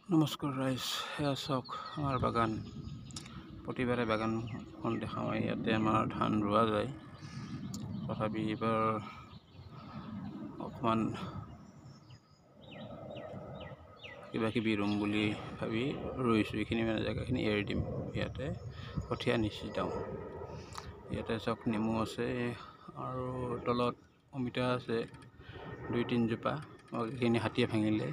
নমস্কাৰ ৰাইজ, সেয়া চাওক আমাৰ বাগান। প্ৰতিবাৰে বাগানখন দেখাওঁ। ইয়াতে আমাৰ ধান ৰোৱা যায়, তথাপি এইবাৰ অকণমান কিবা কিবি ৰুম বুলি ভাবি ৰুইছোঁ। এইখিনি মানে জেগাখিনি এৰি দিম, ইয়াতে কঠীয়া নিছিটাওঁ। ইয়াতে চাওক নেমু আছে আৰু তলত অমিতা আছে 2-3 জোপা। এইখিনি হাতীয়ে ভাঙিলে।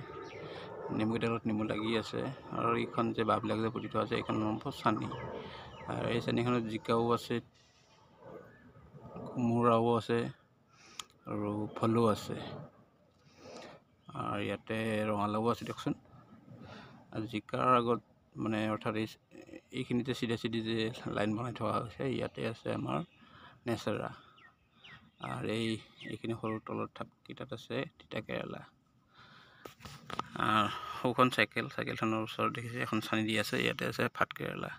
নেমুকেইটাৰ তলত নেমু লাগি আছে আৰু এইখন যে বাঁহবিলাক যে পুতি থোৱা আছে এইখন নম্বৰ চানি। আৰু এই চানিখনত জিকাও আছে, কোমোৰাও আছে আৰু ফলো আছে। আৰু ইয়াতে ৰঙালাও আছে দিয়কচোন। আৰু জিকাৰ আগত মানে অৰ্থাৎ এইখিনিতে চিধা চিধি যে লাইন বনাই থোৱা হৈছে, ইয়াতে আছে আমাৰ নেচেৰা। আৰু এইখিনি সৰু তলত থাপকেইটাত আছে তিতা কেৰেলা। সৌখন চাইকেলখনৰ ওচৰত দেখিছে এখন চানি দি আছে, ইয়াতে আছে ভাত কেৰেলা।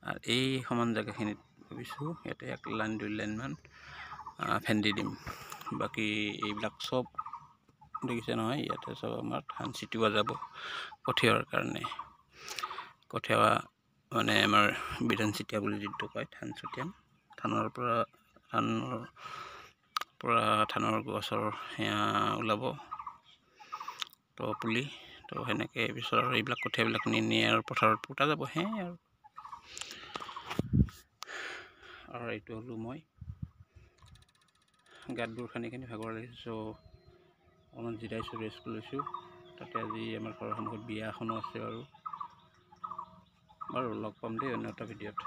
আৰু এই সমান জেগাখিনিত ভাবিছোঁ ইয়াতে 1 লাইন 2 লাইনমান ভেন্দি দিম। বাকী এইবিলাক চব দেখিছে নহয়, ইয়াতে চব আমাৰ ধান ছিটিওৱা যাব কঠীয়াৰ কাৰণে। কঠীয়া মানে আমাৰ বিধান চিতিয়া বুলি যিটো কয়, ধান ছটিয়াম। ধানৰ গছৰ সেয়া ওলাব তো পুলি। তো সেনেকৈ পিছত আৰু এইবিলাক কঠীয়াবিলাক নি আৰু পথাৰত পোতা যাব। সেয়াই আৰু এইটো হ'লোঁ মই গাঁতবোৰ খানি ভাগৰ লাগিছে, চ' অকণমান জিৰাইছোঁ, ৰেষ্ট লৈছোঁ। তাতে আজি আমাৰ ঘৰৰ সন্মুখত বিয়া এখনো আছে বাৰু লগ পাম দেই অন্য এটা ভিডিঅ'ত।